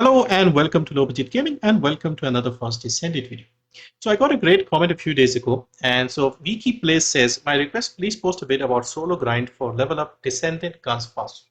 Hello and welcome to Low Budget Gaming and welcome to another first Descendant video. So I got a great comment a few days ago, and so Wiki Plays says, my request, please post a bit about solo grind for level up Descendant guns faster.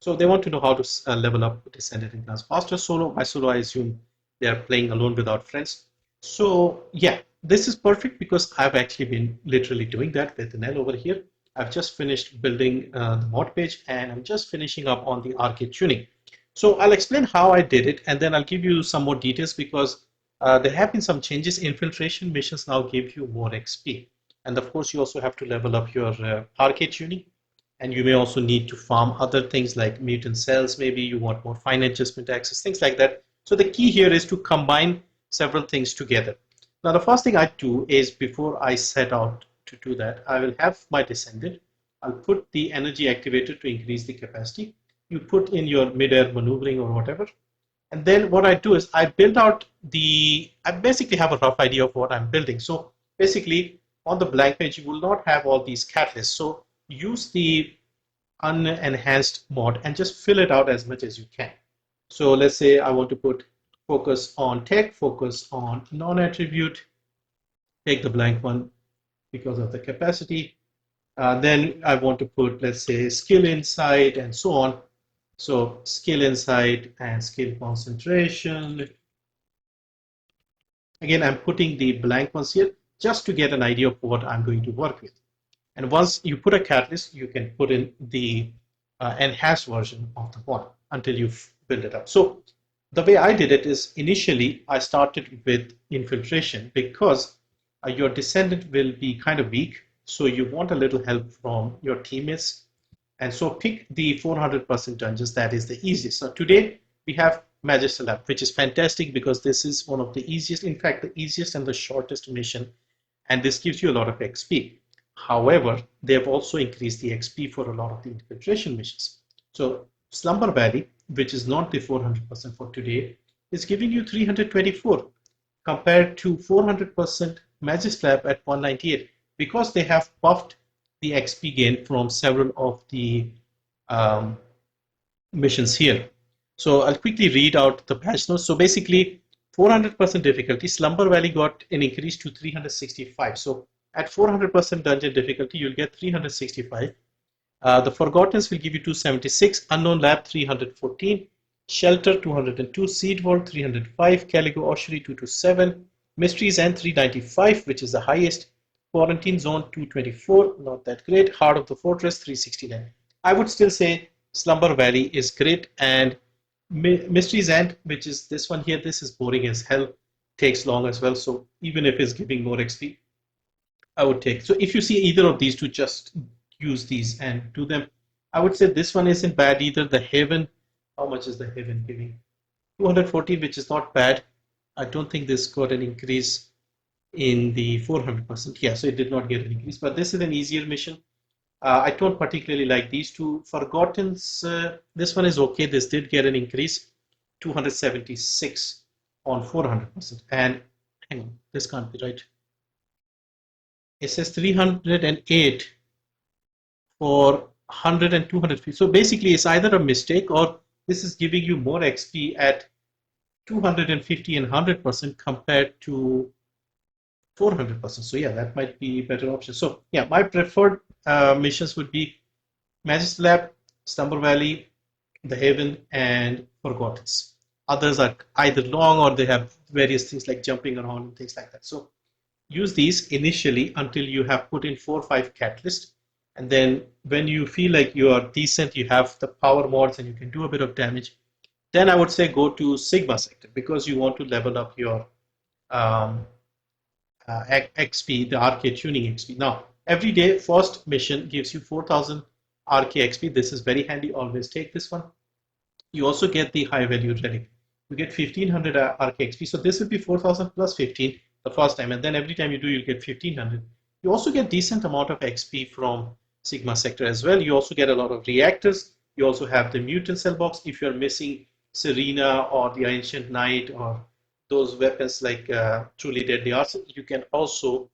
So they want to know how to level up Descendant and guns faster. Solo, by solo I assume they are playing alone without friends. So yeah, this is perfect because I've actually been literally doing that with Nell over here. I've just finished building the mod page and I'm just finishing up on the Arche Tuning. So I'll explain how I did it and then I'll give you some more details because there have been some changes. Infiltration missions now give you more XP. And of course, you also have to level up your Arche Tuning. And you may also need to farm other things like mutant cells. Maybe you want more fine adjustment access, things like that. So the key here is to combine several things together. Now, the first thing I do is before I set out to do that, I will have my Descendant. I'll put the energy activator to increase the capacity. You put in your mid-air maneuvering or whatever. And then what I do is I build out I basically have a rough idea of what I'm building. So basically on the blank page, you will not have all these catalysts. So use the unenhanced mod and just fill it out as much as you can. So let's say I want to put focus on tech, focus on non-attribute, take the blank one because of the capacity. Then I want to put, let's say, skill insight and so on. So skill insight and skill concentration. Again, I'm putting the blank ones here just to get an idea of what I'm going to work with. And once you put a catalyst, you can put in the enhanced version of the one until you've built it up. So the way I did it is initially I started with infiltration because your Descendant will be kind of weak. So you want a little help from your teammates. And so pick the 400% dungeons. That is the easiest. So today we have Magister Lab, which is fantastic because this is one of the easiest, in fact, the easiest and the shortest mission. And this gives you a lot of XP. However, they have also increased the XP for a lot of the infiltration missions. So Slumber Valley, which is not the 400% for today, is giving you 324 compared to 400% Magister Lab at 198 because they have buffed the XP gain from several of the missions here. So I'll quickly read out the patch notes. So basically 400% difficulty, Slumber Valley got an increase to 365. So at 400% dungeon difficulty, you'll get 365. The Forgottens will give you 276, Unknown Lab 314, Shelter 202, Seed Vault 305, Calico Oshery 227, Mysteries End 395, which is the highest, Quarantine Zone 224, not that great, Heart of the Fortress 369. I would still say Slumber Valley is great, and Mysteries End, which is this one here, this is boring as hell, takes long as well, so even if it's giving more XP, I would take. So if you see either of these two, just use these and do them. I would say this one isn't bad either. The Haven, how much is the Haven giving? 214, which is not bad. I don't think this got an increase in the 400%. Yeah, so it did not get an increase, but this is an easier mission. I don't particularly like these two. Forgotten's, this one is okay. This did get an increase, 276 on 400%. And hang on, this can't be right. It says 308 for 100 and 200 feet. So basically it's either a mistake or this is giving you more XP at 250 and 100% compared to 400%. So yeah, that might be a better option. So yeah, my preferred missions would be Magister Lab, Slumber Valley, The Haven, and Forgottens. Others are either long or they have various things like jumping around and things like that. So use these initially until you have put in 4 or 5 catalysts. And then when you feel like you are decent, you have the power mods and you can do a bit of damage, then I would say go to Sigma sector because you want to level up your XP, the Arche Tuning XP. Now, every day, first mission gives you 4,000 Arche XP. This is very handy. Always take this one. You also get the high value relic. You get 1,500 Arche XP. So this would be 4,000 plus 15 the first time. And then every time you do, you get 1,500. You also get decent amount of XP from Sigma sector as well. You also get a lot of reactors. You also have the mutant cell box. If you're missing Serena or the Ancient Knight or those weapons like Truly Deadly Arsenal, you can also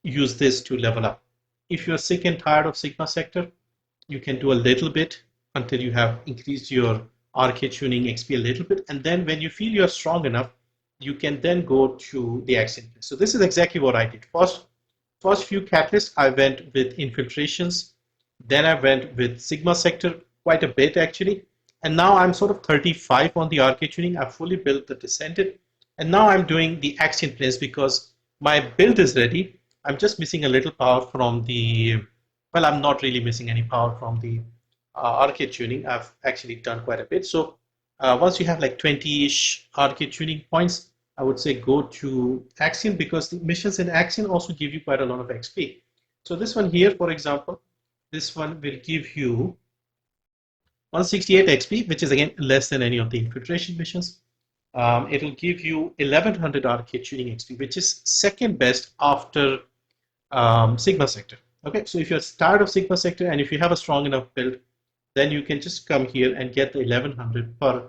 use this to level up. If you're sick and tired of Sigma sector, you can do a little bit until you have increased your Arche Tuning XP a little bit, and then when you feel you're strong enough, you can then go to the Axion. So this is exactly what I did. First few catalysts, I went with Infiltrations, then I went with Sigma Sector, quite a bit actually, and now I'm sort of 35 on the Arche Tuning. I've fully built the Descendant, and now I'm doing the Axion planes because my build is ready. I'm just missing a little power from the, well, I'm not really missing any power from the Arche Tuning. I've actually done quite a bit. So once you have like 20-ish Arche Tuning points, I would say go to Axion, because the missions in Axion also give you quite a lot of XP. So this one here, for example, this one will give you 168 XP, which is again less than any of the infiltration missions. It'll give you 1100 Arche Tuning XP, which is second best after Sigma Sector. Okay, so if you're tired of Sigma Sector and if you have a strong enough build, then you can just come here and get the 1100 per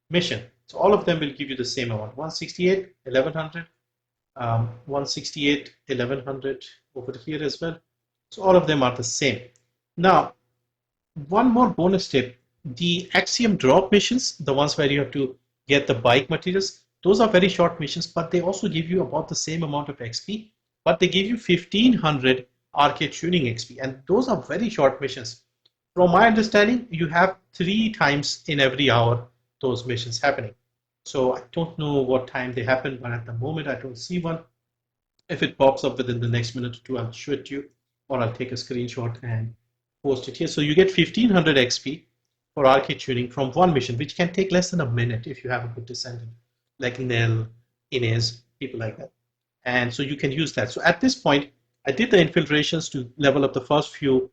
mission. So all of them will give you the same amount: 168, 1100, 168, 1100 over here as well. So all of them are the same. Now, one more bonus tip: the Axiom drop missions, the ones where you have to get the bike materials, those are very short missions, but they also give you about the same amount of XP, but they give you 1500 Arche Tuning XP, and those are very short missions. From my understanding, you have 3 times in every hour those missions happening. So I don't know what time they happen, but at the moment I don't see one. If it pops up within the next minute or two, I'll show it to you, or I'll take a screenshot and post it here. So you get 1500 XP for Arche Tuning from one mission, which can take less than a minute if you have a good descendant, like Nell, Inez, people like that. And so you can use that. So at this point, I did the infiltrations to level up the first few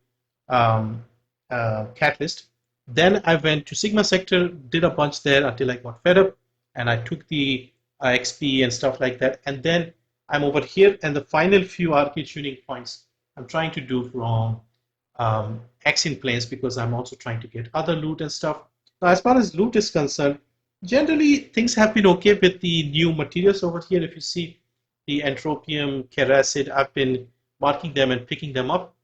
um, catalyst. Then I went to Sigma Sector, did a bunch there until I got fed up, and I took the XP and stuff like that. And then I'm over here, and the final few Arche Tuning points I'm trying to do from Axion planes, because I'm also trying to get other loot and stuff. Now, as far as loot is concerned, generally things have been okay with the new materials over here. If you see the Entropium, Keracid, I've been marking them and picking them up.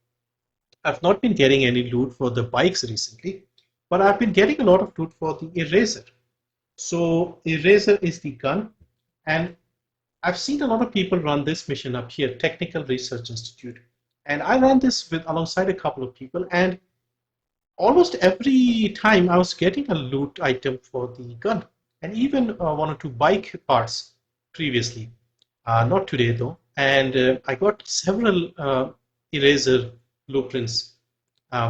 I've not been getting any loot for the bikes recently, but I've been getting a lot of loot for the Eraser. So Eraser is the gun, and I've seen a lot of people run this mission up here, Technical Research Institute, and I ran this with alongside a couple of people, and almost every time I was getting a loot item for the gun, and even one or two bike parts previously. Not today though, and I got several Eraser blueprints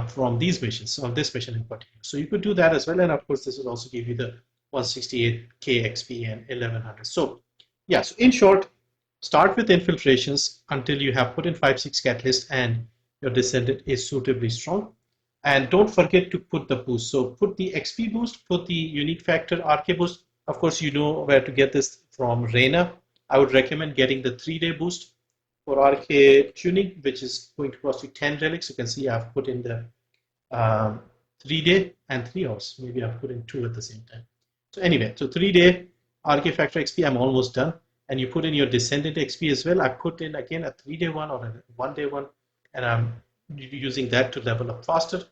from these missions, on this mission in particular. So you could do that as well, and of course this will also give you the 168k XP and 1100. So yeah, so in short, start with infiltrations until you have put in 5-6 catalysts and your descendant is suitably strong. And don't forget to put the boost. So put the XP boost, put the unique factor Arche boost. Of course, you know where to get this from Reina. I would recommend getting the 3-day boost for Arche Tuning, which is going to cost you 10 relics. You can see I've put in the 3-day and 3 hours. Maybe I've put in 2 at the same time. So anyway, so 3-day Arche Factor XP, I'm almost done. And you put in your Descendant XP as well. I put in again a 3-day one or a 1-day one, and I'm using that to level up faster.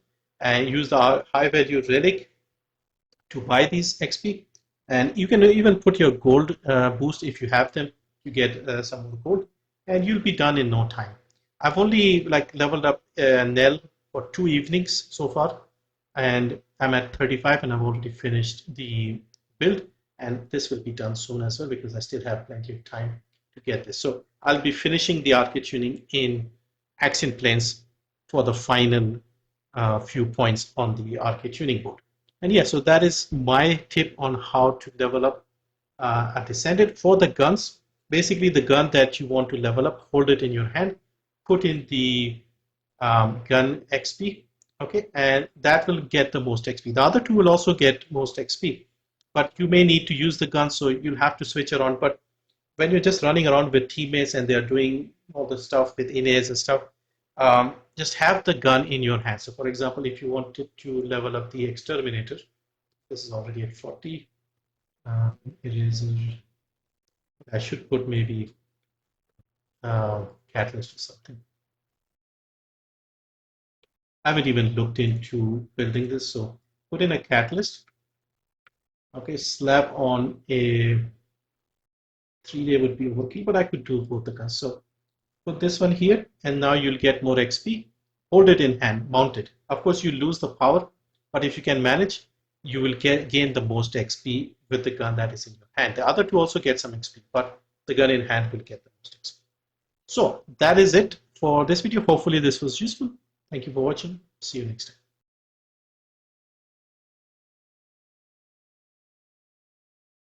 And use the high value relic to buy these XP. And you can even put your gold boost if you have them. You get some of the gold, and you'll be done in no time. I've only like leveled up Nell for 2 evenings so far, and I'm at 35, and I've already finished the build. And this will be done soon as well, because I still have plenty of time to get this. So I'll be finishing the Arche Tuning in Axion planes for the final few points on the Arche Tuning board. And yeah, so that is my tip on how to level up a Descendant. For the guns, basically the gun that you want to level up, hold it in your hand, put in the gun XP, okay, and that will get the most XP. The other two will also get most XP, but you may need to use the gun, so you'll have to switch around. But when you're just running around with teammates and they're doing all the stuff with Inez and stuff, just have the gun in your hand. So for example, if you wanted to level up the Exterminator, this is already at 40. I should put maybe Catalyst or something. I haven't even looked into building this, so put in a Catalyst. Okay, slap on a 3-day would be overkill, but I could do both the guns. So put this one here, and now you'll get more XP. Hold it in hand, mount it. Of course, you lose the power, but if you can manage, you will gain the most XP with the gun that is in your hand. The other two also get some XP, but the gun in hand will get the most XP. So that is it for this video. Hopefully this was useful. Thank you for watching. See you next time.